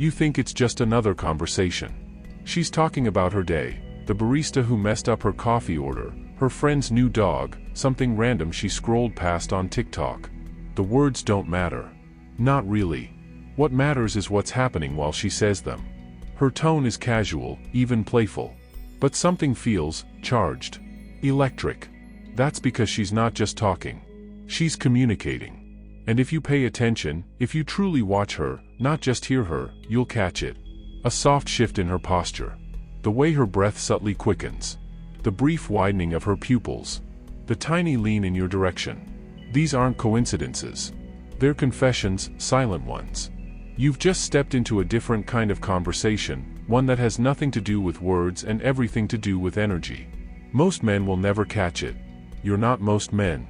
You think it's just another conversation. She's talking about her day, the barista who messed up her coffee order, her friend's new dog, something random she scrolled past on TikTok. The words don't matter. Not really. What matters is what's happening while she says them. Her tone is casual, even playful. But something feels charged. Electric. That's because she's not just talking. She's communicating. And if you pay attention, if you truly watch her, not just hear her, you'll catch it. A soft shift in her posture. The way her breath subtly quickens. The brief widening of her pupils. The tiny lean in your direction. These aren't coincidences. They're confessions, silent ones. You've just stepped into a different kind of conversation, one that has nothing to do with words and everything to do with energy. Most men will never catch it. You're not most men.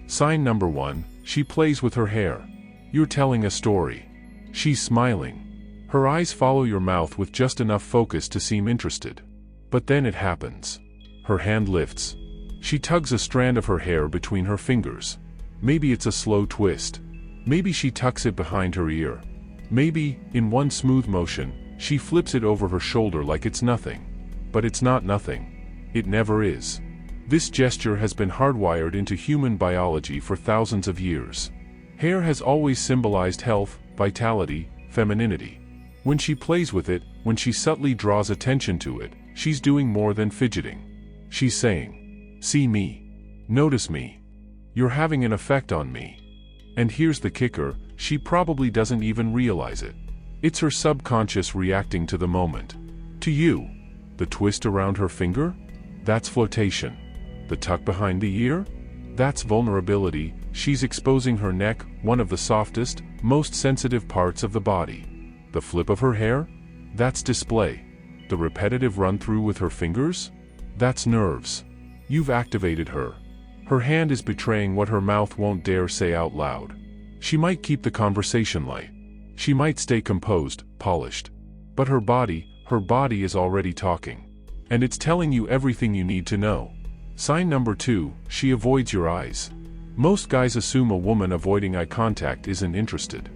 Sign number 1, she plays with her hair. You're telling a story. She's smiling. Her eyes follow your mouth with just enough focus to seem interested. But then it happens. Her hand lifts. She tugs a strand of her hair between her fingers. Maybe it's a slow twist. Maybe she tucks it behind her ear. Maybe, in one smooth motion, she flips it over her shoulder like it's nothing. But it's not nothing. It never is. This gesture has been hardwired into human biology for thousands of years. Hair has always symbolized health, vitality, femininity. When she plays with it, when she subtly draws attention to it, she's doing more than fidgeting. She's saying, "See me. Notice me. You're having an effect on me." And here's the kicker, she probably doesn't even realize it. It's her subconscious reacting to the moment. To you. The twist around her finger? That's flirtation. The tuck behind the ear? That's vulnerability. She's exposing her neck, one of the softest, most sensitive parts of the body. The flip of her hair? That's display. The repetitive run-through with her fingers? That's nerves. You've activated her. Her hand is betraying what her mouth won't dare say out loud. She might keep the conversation light. She might stay composed, polished. But her body is already talking. And it's telling you everything you need to know. Sign number 2, she avoids your eyes. Most guys assume a woman avoiding eye contact isn't interested.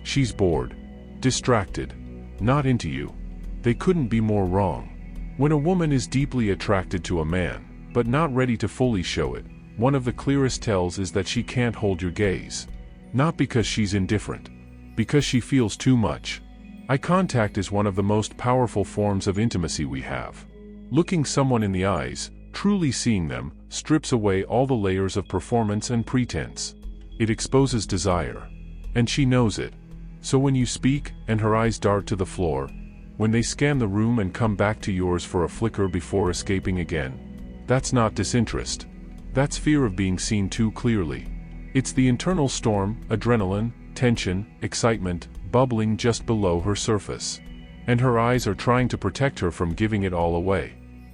She's bored. Distracted. Not into you. They couldn't be more wrong. When a woman is deeply attracted to a man, but not ready to fully show it, one of the clearest tells is that she can't hold your gaze. Not because she's indifferent. Because she feels too much. Eye contact is one of the most powerful forms of intimacy we have. Looking someone in the eyes, truly seeing them, strips away all the layers of performance and pretense. It exposes desire. And she knows it. So when you speak, and her eyes dart to the floor, when they scan the room and come back to yours for a flicker before escaping again, that's not disinterest. That's fear of being seen too clearly. It's the internal storm, adrenaline, tension, excitement, bubbling just below her surface. And her eyes are trying to protect her from giving it all away.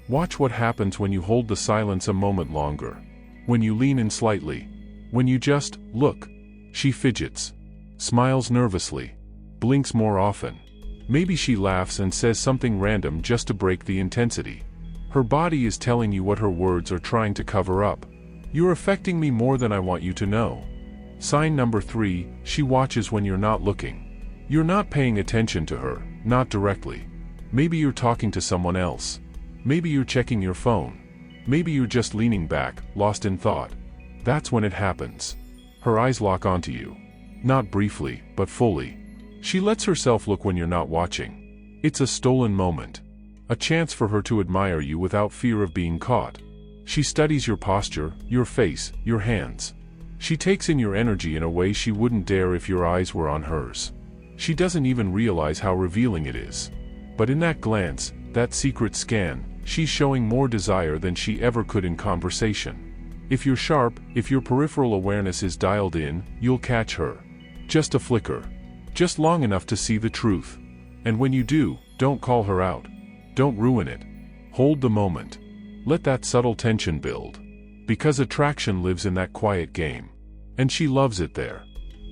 Watch what happens when you hold the silence a moment longer. When you lean in slightly. When you just look. She fidgets. Smiles nervously. Blinks more often. Maybe she laughs and says something random just to break the intensity. Her body is telling you what her words are trying to cover up. You're affecting me more than I want you to know. Sign number 3, she watches when you're not looking. You're not paying attention to her, not directly. Maybe you're talking to someone else. Maybe you're checking your phone. Maybe you're just leaning back, lost in thought. That's when it happens. Her eyes lock onto you. Not briefly, but fully. She lets herself look when you're not watching. It's a stolen moment. A chance for her to admire you without fear of being caught. She studies your posture, your face, your hands. She takes in your energy in a way she wouldn't dare if your eyes were on hers. She doesn't even realize how revealing it is. But in that glance, that secret scan, she's showing more desire than she ever could in conversation. If you're sharp, if your peripheral awareness is dialed in, you'll catch her. Just a flicker. Just long enough to see the truth. And when you do, don't call her out. Don't ruin it. Hold the moment. Let that subtle tension build. Because attraction lives in that quiet game. And she loves it there.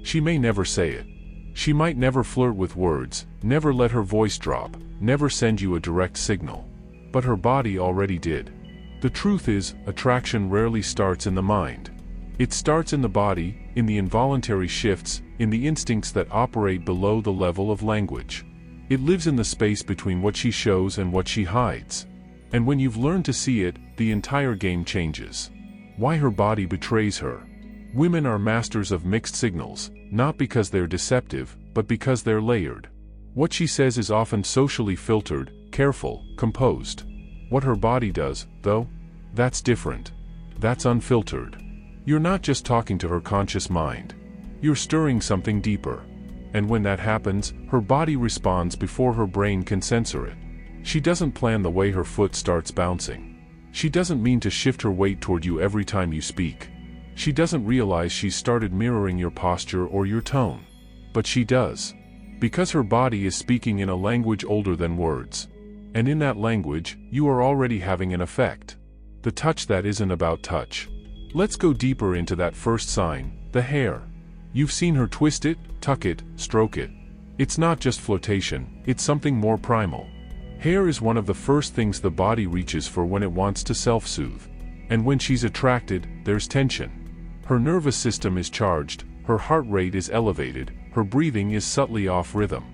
She may never say it. She might never flirt with words, never let her voice drop, never send you a direct signal. But her body already did. The truth is, attraction rarely starts in the mind. It starts in the body, in the involuntary shifts, in the instincts that operate below the level of language. It lives in the space between what she shows and what she hides. And when you've learned to see it, the entire game changes. Why her body betrays her. Women are masters of mixed signals, not because they're deceptive, but because they're layered. What she says is often socially filtered, careful, composed. What her body does, though? That's different. That's unfiltered. You're not just talking to her conscious mind. You're stirring something deeper. And when that happens, her body responds before her brain can censor it. She doesn't plan the way her foot starts bouncing. She doesn't mean to shift her weight toward you every time you speak. She doesn't realize she's started mirroring your posture or your tone. But she does. Because her body is speaking in a language older than words. And in that language, you are already having an effect. The touch that isn't about touch. Let's go deeper into that first sign, the hair. You've seen her twist it, tuck it, stroke it. It's not just flotation, it's something more primal. Hair is one of the first things the body reaches for when it wants to self-soothe. And when she's attracted, there's tension. Her nervous system is charged, her heart rate is elevated, her breathing is subtly off rhythm.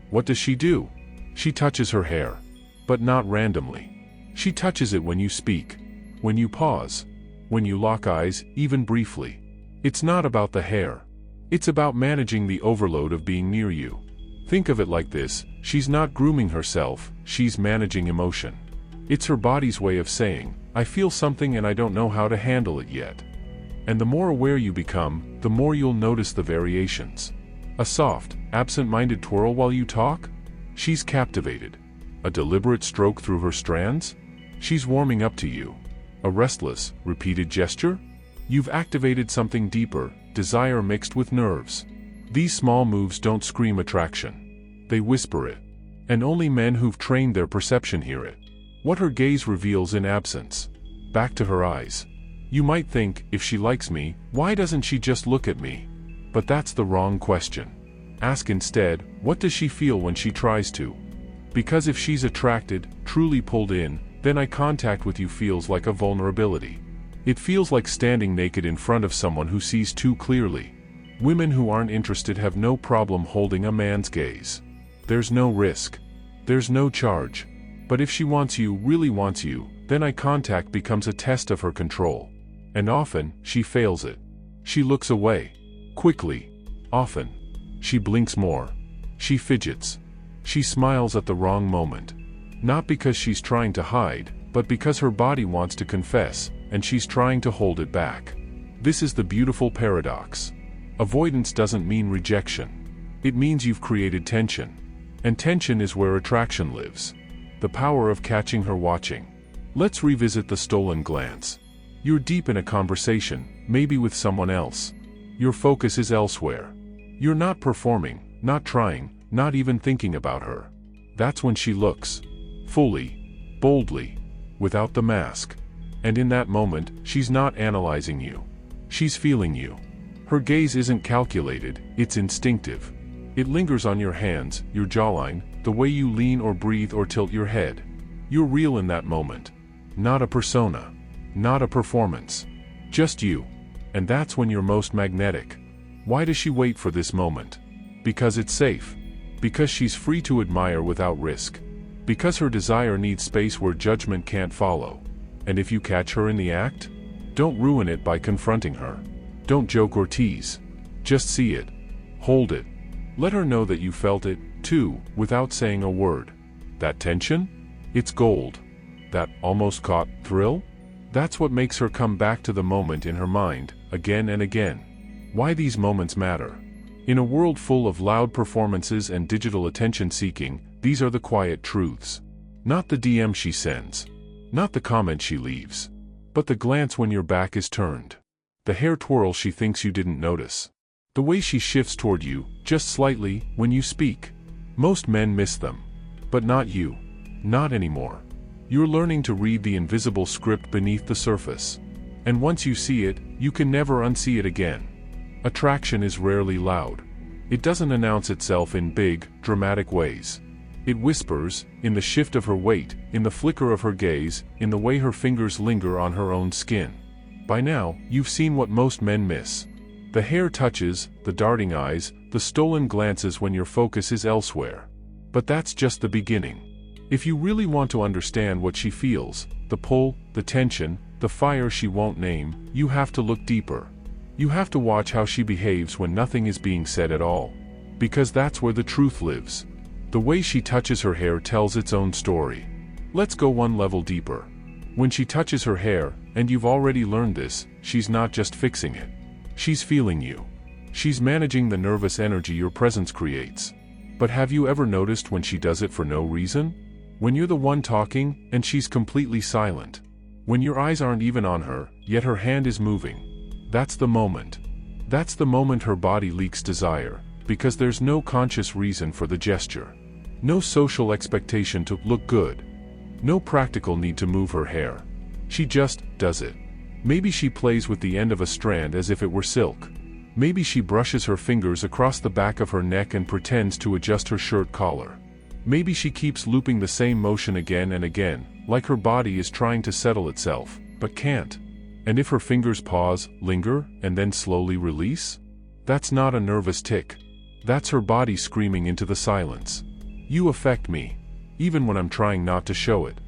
What does she do? She touches her hair. But not randomly. She touches it when you speak. When you pause. When you lock eyes, even briefly. It's not about the hair. It's about managing the overload of being near you. Think of it like this, she's not grooming herself, she's managing emotion. It's her body's way of saying, I feel something and I don't know how to handle it yet. And the more aware you become, the more you'll notice the variations. A soft, absent-minded twirl while you talk? She's captivated. A deliberate stroke through her strands? She's warming up to you. A restless, repeated gesture? You've activated something deeper, desire mixed with nerves. These small moves don't scream attraction. They whisper it. And only men who've trained their perception hear it. What her gaze reveals in absence. Back to her eyes. You might think, if she likes me, why doesn't she just look at me? But that's the wrong question. Ask instead, what does she feel when she tries to? Because if she's attracted, truly pulled in, then eye contact with you feels like a vulnerability. It feels like standing naked in front of someone who sees too clearly. Women who aren't interested have no problem holding a man's gaze. There's no risk. There's no charge. But if she wants you, really wants you, then eye contact becomes a test of her control. And often, she fails it. She looks away. Quickly. Often. She blinks more. She fidgets. She smiles at the wrong moment. Not because she's trying to hide, but because her body wants to confess, and she's trying to hold it back. This is the beautiful paradox. Avoidance doesn't mean rejection. It means you've created tension. And tension is where attraction lives. The power of catching her watching. Let's revisit the stolen glance. You're deep in a conversation, maybe with someone else. Your focus is elsewhere. You're not performing, not trying, not even thinking about her. That's when she looks. Fully. Boldly. Without the mask. And in that moment, she's not analyzing you. She's feeling you. Her gaze isn't calculated, it's instinctive. It lingers on your hands, your jawline, the way you lean or breathe or tilt your head. You're real in that moment. Not a persona. Not a performance. Just you. And that's when you're most magnetic. Why does she wait for this moment? Because it's safe. Because she's free to admire without risk. Because her desire needs space where judgment can't follow. And if you catch her in the act, don't ruin it by confronting her. Don't joke or tease. Just see it. Hold it. Let her know that you felt it, too, without saying a word. That tension? It's gold. That almost caught thrill? That's what makes her come back to the moment in her mind, again and again. Why these moments matter. In a world full of loud performances and digital attention-seeking, these are the quiet truths. Not the DM she sends. Not the comment she leaves. But the glance when your back is turned. The hair twirl she thinks you didn't notice. The way she shifts toward you, just slightly, when you speak. Most men miss them. But not you. Not anymore. You're learning to read the invisible script beneath the surface. And once you see it, you can never unsee it again. Attraction is rarely loud. It doesn't announce itself in big, dramatic ways. It whispers, in the shift of her weight, in the flicker of her gaze, in the way her fingers linger on her own skin. By now, you've seen what most men miss. The hair touches, the darting eyes, the stolen glances when your focus is elsewhere. But that's just the beginning. If you really want to understand what she feels, the pull, the tension, the fire she won't name, you have to look deeper. You have to watch how she behaves when nothing is being said at all. Because that's where the truth lives. The way she touches her hair tells its own story. Let's go one level deeper. When she touches her hair, and you've already learned this, she's not just fixing it. She's feeling you. She's managing the nervous energy your presence creates. But have you ever noticed when she does it for no reason? When you're the one talking, and she's completely silent. When your eyes aren't even on her, yet her hand is moving. That's the moment. That's the moment her body leaks desire, because there's no conscious reason for the gesture. No social expectation to look good. No practical need to move her hair. She just does it. Maybe she plays with the end of a strand as if it were silk. Maybe she brushes her fingers across the back of her neck and pretends to adjust her shirt collar. Maybe she keeps looping the same motion again and again, like her body is trying to settle itself, but can't. And if her fingers pause, linger, and then slowly release? That's not a nervous tick. That's her body screaming into the silence. You affect me, even when I'm trying not to show it.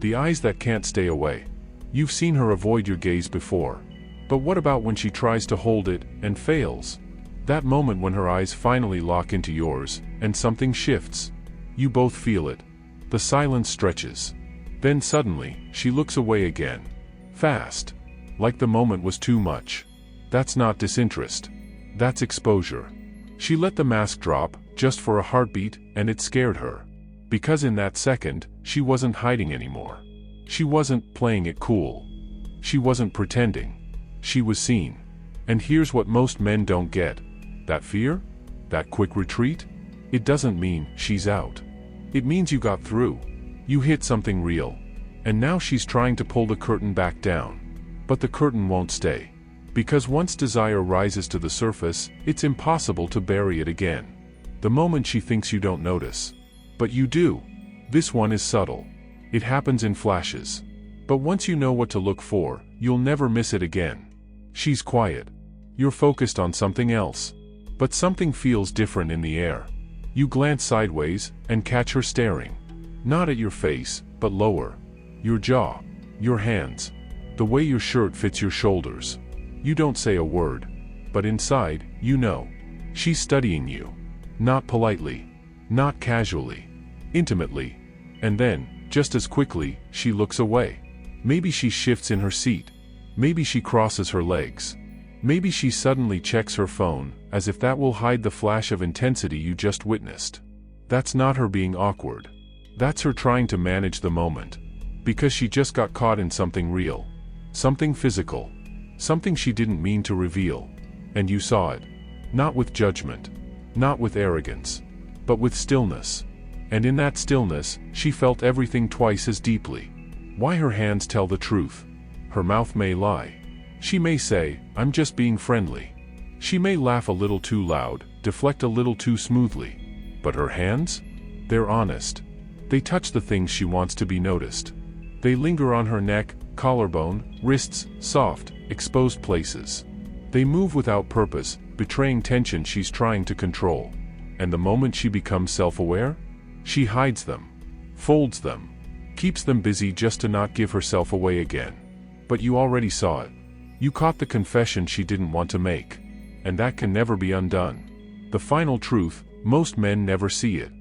The eyes that can't stay away. You've seen her avoid your gaze before. But what about when she tries to hold it, and fails? That moment when her eyes finally lock into yours, and something shifts. You both feel it. The silence stretches. Then suddenly, she looks away again. Fast. Like the moment was too much. That's not disinterest. That's exposure. She let the mask drop, just for a heartbeat, and it scared her. Because in that second, she wasn't hiding anymore. She wasn't playing it cool. She wasn't pretending. She was seen. And here's what most men don't get. That fear? That quick retreat? It doesn't mean she's out. It means you got through. You hit something real. And now she's trying to pull the curtain back down. But the curtain won't stay. Because once desire rises to the surface, it's impossible to bury it again. The moment she thinks you don't notice. But you do. This one is subtle. It happens in flashes. But once you know what to look for, you'll never miss it again. She's quiet. You're focused on something else. But something feels different in the air. You glance sideways, and catch her staring. Not at your face, but lower. Your jaw. Your hands. The way your shirt fits your shoulders. You don't say a word. But inside, you know. She's studying you. Not politely. Not casually. Intimately. And then, just as quickly, she looks away. Maybe she shifts in her seat. Maybe she crosses her legs. Maybe she suddenly checks her phone, as if that will hide the flash of intensity you just witnessed. That's not her being awkward. That's her trying to manage the moment. Because she just got caught in something real. Something physical. Something she didn't mean to reveal. And you saw it. Not with judgment. Not with arrogance. But with stillness. And in that stillness, she felt everything twice as deeply. Why her hands tell the truth. Her mouth may lie. She may say, I'm just being friendly. She may laugh a little too loud, deflect a little too smoothly. But her hands? They're honest. They touch the things she wants to be noticed. They linger on her neck, collarbone, wrists, soft, exposed places. They move without purpose, betraying tension she's trying to control. And the moment she becomes self-aware, she hides them, folds them, keeps them busy just to not give herself away again. But you already saw it. You caught the confession she didn't want to make. And that can never be undone. The final truth, most men never see it.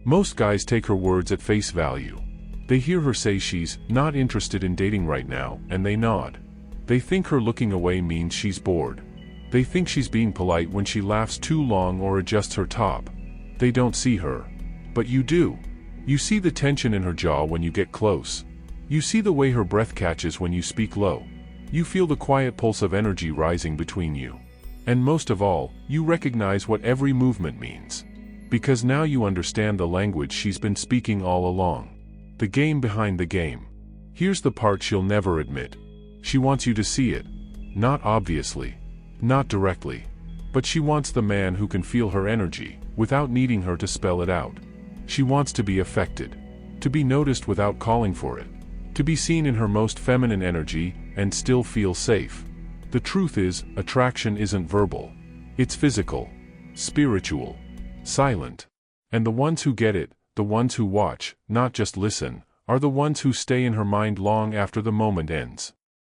Most guys take her words at face value. They hear her say she's not interested in dating right now, and they nod. They think her looking away means she's bored. They think she's being polite when she laughs too long or adjusts her top. They don't see her. But you do. You see the tension in her jaw when you get close. You see the way her breath catches when you speak low. You feel the quiet pulse of energy rising between you. And most of all, you recognize what every movement means. Because now you understand the language she's been speaking all along. The game behind the game. Here's the part she'll never admit. She wants you to see it. Not obviously. Not directly. But she wants the man who can feel her energy, without needing her to spell it out. She wants to be affected. To be noticed without calling for it. To be seen in her most feminine energy, and still feel safe. The truth is, attraction isn't verbal. It's physical. Spiritual. Silent. And the ones who get it, the ones who watch, not just listen, are the ones who stay in her mind long after the moment ends.